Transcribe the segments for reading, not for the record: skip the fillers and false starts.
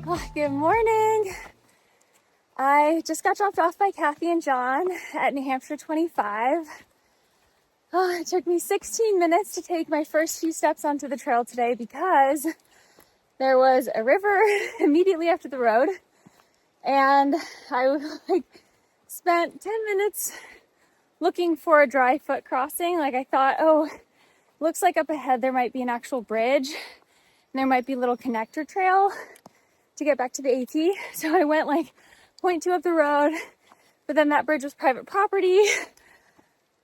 Oh, good morning. I just got dropped off by Kathy and John at New Hampshire 25. It took me 16 minutes to take my first few steps onto the trail today because there was a river immediately after the road. And I spent 10 minutes looking for a dry foot crossing. I thought, looks like up ahead there might be an actual bridge and there might be a little connector trail to get back to the AT. So I went 0.2 up the road, but then that bridge was private property.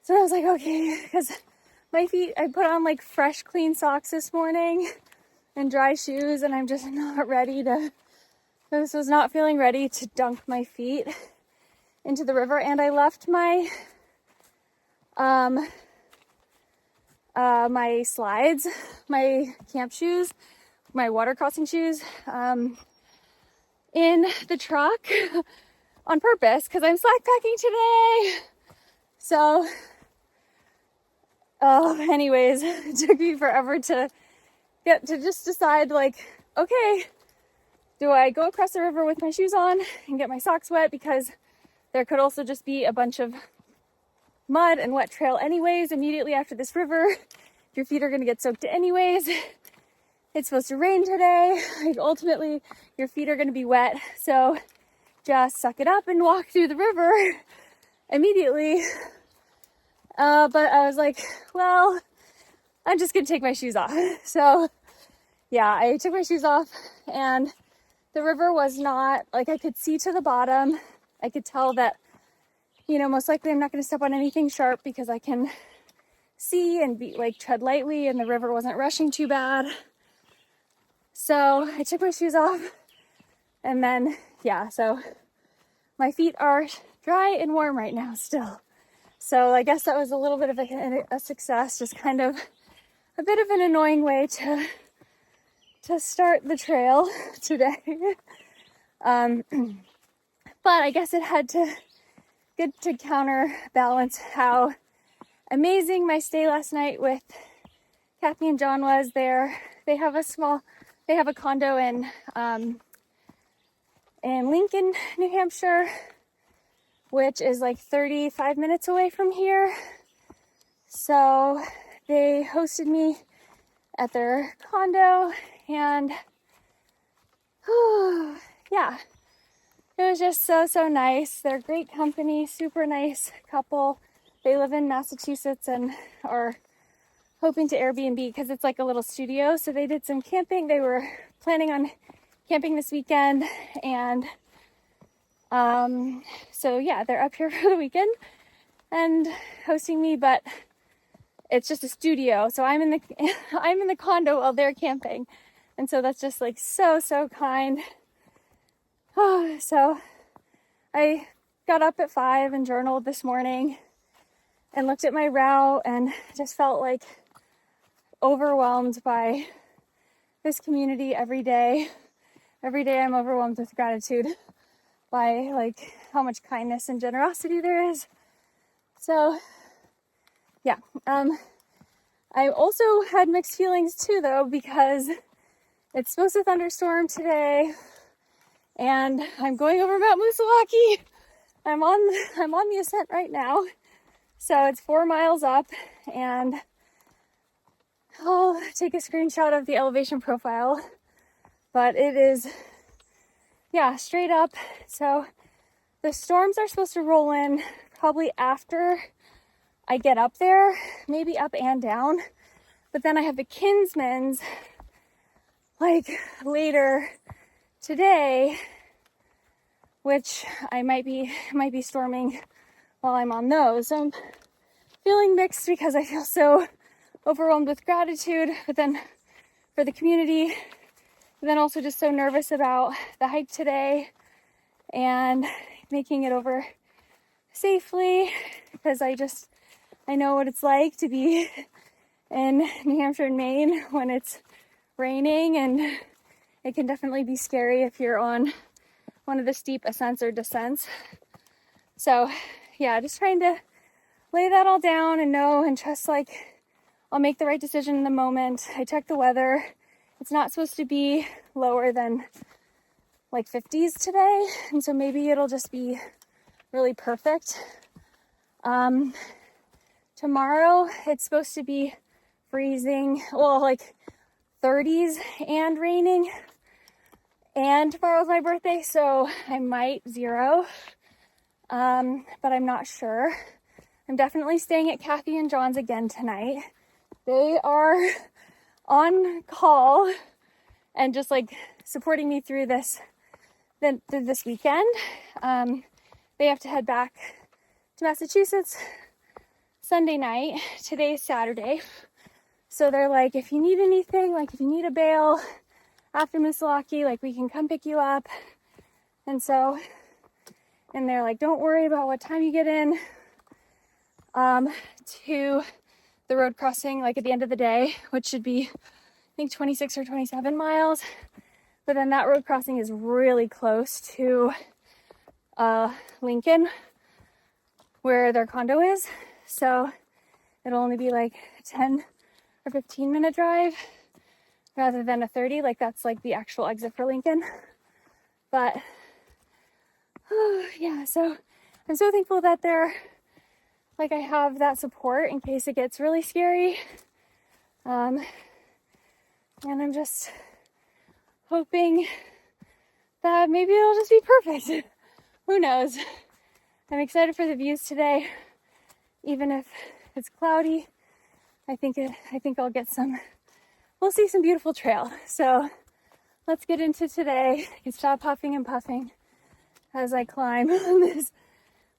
So I was like, okay, because my feet, I put on fresh, clean socks this morning and dry shoes, and I'm just not ready to, this was not feeling ready to dunk my feet into the river. And I left my, my slides, my camp shoes, my water crossing shoes, in the truck on purpose because I'm slack packing today. So, anyways, it took me forever to get to just decide okay, do I go across the river with my shoes on and get my socks wet because there could also just be a bunch of mud and wet trail anyways immediately after this river. Your feet are going to get soaked anyways. It's supposed to rain today. Ultimately, your feet are going to be wet. So just suck it up and walk through the river immediately. But I was like, well, I'm just going to take my shoes off. So yeah, I took my shoes off and the river was not, I could see to the bottom. I could tell that, most likely I'm not going to step on anything sharp because I can see and be tread lightly and the river wasn't rushing too bad. So I took my shoes off and then, so my feet are dry and warm right now still. So I guess that was a little bit of a success, just kind of a bit of an annoying way to start the trail today. But I guess it had to good to counterbalance how amazing my stay last night with Kathy and John was there. They have a condo in Lincoln, New Hampshire, which is 35 minutes away from here. So they hosted me at their condo and yeah, it was just so nice. They're great company, super nice couple. They live in Massachusetts and are hoping to Airbnb because it's a little studio. So they did some camping. They were planning on camping this weekend. And so yeah, they're up here for the weekend and hosting me, but it's just a studio. So I'm in the condo while they're camping. And so that's just so kind. So I got up at 5 and journaled this morning and looked at my route and just felt overwhelmed by this community every day. Every day I'm overwhelmed with gratitude by how much kindness and generosity there is. So yeah, I also had mixed feelings too though, because it's supposed to thunderstorm today and I'm going over Mount Moosilauke. I'm on the ascent right now. So it's 4 miles up and I'll take a screenshot of the elevation profile, but it is, straight up. So the storms are supposed to roll in probably after I get up there, maybe up and down. But then I have the Kinsmans later today, which I might be storming while I'm on those. So I'm feeling mixed because I feel so overwhelmed with gratitude, but then for the community, but then also just so nervous about the hike today and making it over safely because I know what it's like to be in New Hampshire and Maine when it's raining, and it can definitely be scary if you're on one of the steep ascents or descents. So yeah, just trying to lay that all down and know and trust I'll make the right decision in the moment. I checked the weather. It's not supposed to be lower than like 50s today. And so maybe it'll just be really perfect. Tomorrow it's supposed to be freezing, well, like 30s and raining. And tomorrow's my birthday, so I might zero. But I'm not sure. I'm definitely staying at Kathy and John's again tonight. They are on call and just like supporting me through this weekend. They have to head back to Massachusetts Sunday night. Today's Saturday. So they're like, if you need anything, like if you need a bail after Moosilauke, like we can come pick you up. And they're like, don't worry about what time you get in to the road crossing, like at the end of the day, which should be, I think 26 or 27 miles. But then that road crossing is really close to Lincoln, where their condo is. So it'll only be like a 10 or 15 minute drive rather than a 30. Like that's like the actual exit for Lincoln. But yeah, so I'm so thankful that I have that support in case it gets really scary. And I'm just hoping that maybe it'll just be perfect. Who knows? I'm excited for the views today, even if it's cloudy. I think I'll get we'll see some beautiful trail. So let's get into today. I can stop huffing and puffing as I climb on this.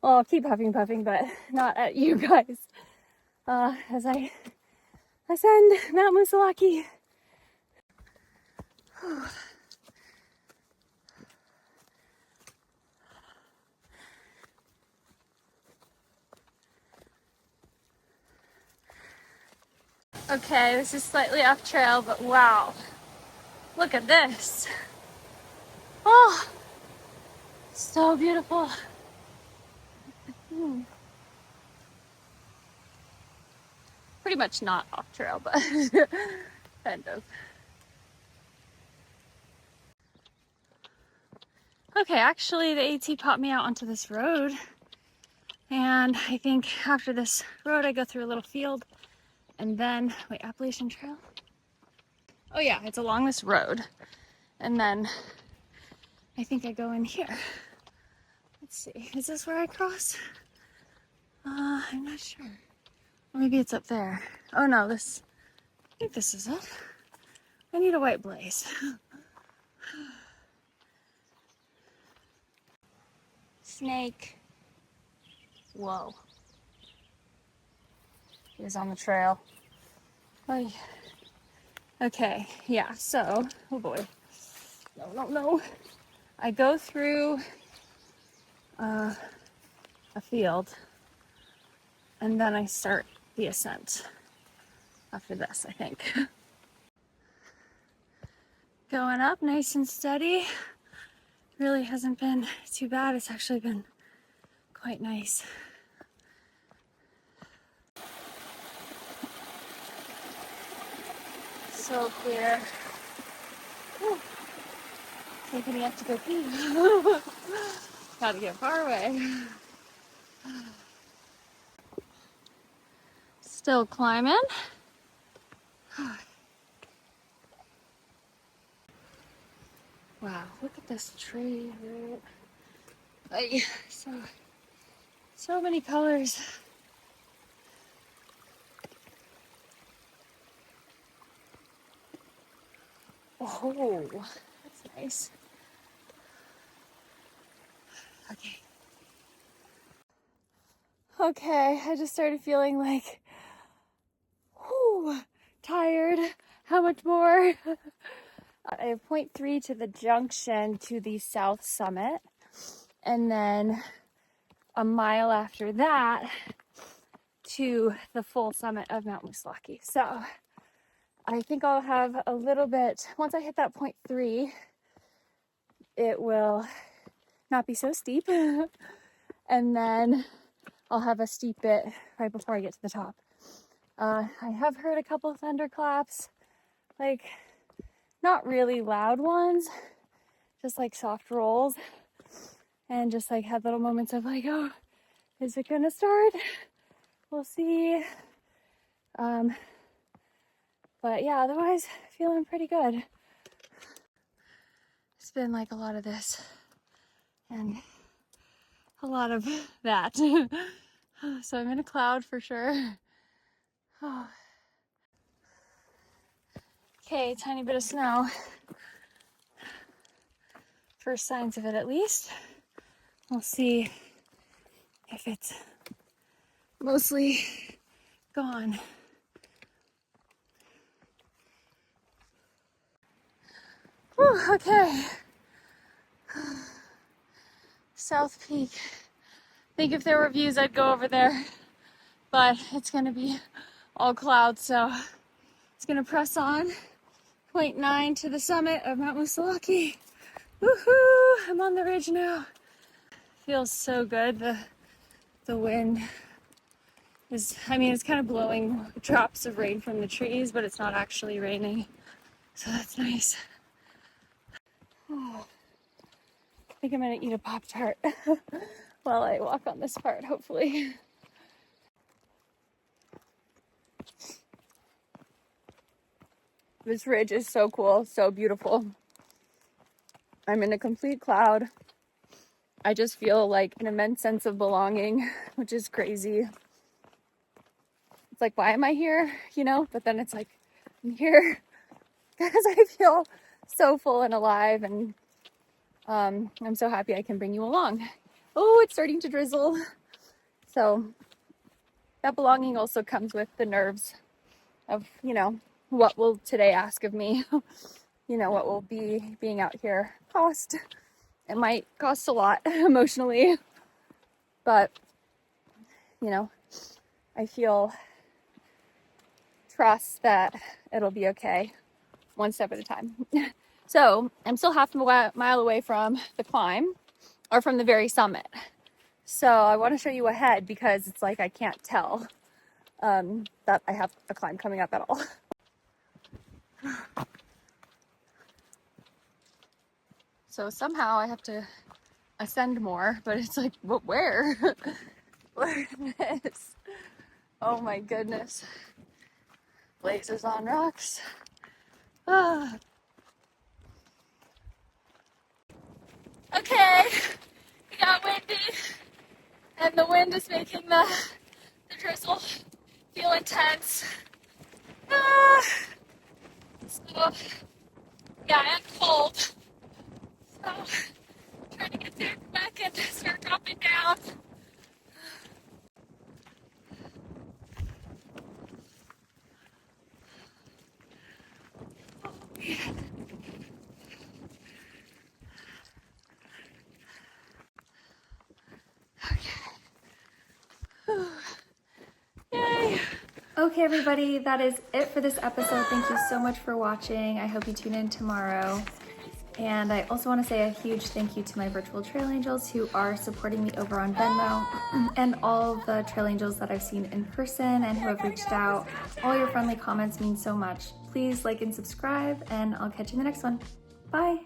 Well, I'll keep huffing and puffing, but not at you guys. As I ascend Mount Moosilauke. Okay, this is slightly off trail, but wow. Look at this. Oh, so beautiful. Pretty much not off trail, but kind of. Okay, actually the AT popped me out onto this road. And I think after this road, I go through a little field and then, wait, Appalachian Trail? Oh yeah, it's along this road. And then I think I go in here. Let's see, is this where I cross? I'm not sure. Or maybe it's up there. Oh no, I think this is it. I need a white blaze. Snake. Whoa. He's on the trail. Oh, okay, yeah, so, oh boy. No. I go through a field and then I start the ascent after this, I think. Going up nice and steady. Really hasn't been too bad. It's actually been quite nice. So clear. Whew. Thinking you have to go pee. Gotta get far away. Still climbing. Wow, look at this tree. So many colors. Oh, that's nice. Okay, I just started feeling like, whew, tired. How much more? I have 0.3 to the junction to the south summit. And then a mile after that to the full summit of Mount Moosilauke. So I think I'll have a little bit, once I hit that 0.3, it will not be so steep. And then I'll have a steep bit right before I get to the top. I have heard a couple of thunderclaps, like not really loud ones, just like soft rolls, and just like had little moments of like, oh, is it gonna start? We'll see. But yeah, otherwise feeling pretty good. It's been like a lot of this and a lot of that. So I'm in a cloud for sure. Okay, tiny bit of snow. First signs of it at least. We'll see if it's mostly gone. Whew, okay. South Peak. I think if there were views, I'd go over there, but it's gonna be all clouds, so it's gonna press on. 0.9 to the summit of Mount Moosilauke. Woohoo! I'm on the ridge now. Feels so good. The wind is, I mean, it's kind of blowing drops of rain from the trees, but it's not actually raining, so that's nice. Oh, I think I'm gonna eat a Pop-Tart while I walk on this part, hopefully. This ridge is so cool, so beautiful. I'm in a complete cloud. I just feel like an immense sense of belonging, which is crazy. It's like, why am I here? You know, but then it's like, I'm here because I feel so full and alive, and I'm so happy I can bring you along. Oh, it's starting to drizzle. So that belonging also comes with the nerves of, you know, what will today ask of me? You know, what will be being out here cost? It might cost a lot emotionally, but, you know, I feel trust that it'll be okay, one step at a time. So I'm still half a mile away from the climb, or from the very summit. So I want to show you ahead because it's like I can't tell that I have a climb coming up at all. So somehow I have to ascend more, but it's like, but where? Where is? Oh my goodness. Blazes on rocks. Ah. Okay, it got windy, and the wind is making the drizzle feel intense. Ah. So, yeah, and cold. So, trying to get there back and start dropping down. Oh, man. Okay. Yay. Okay, everybody, that is it for this episode. Thank you so much for watching. I hope you tune in tomorrow. And I also want to say a huge thank you to my virtual trail angels who are supporting me over on Venmo, and all the trail angels that I've seen in person and who have reached out. All your friendly comments mean so much. Please like and subscribe, and I'll catch you in the next one. Bye.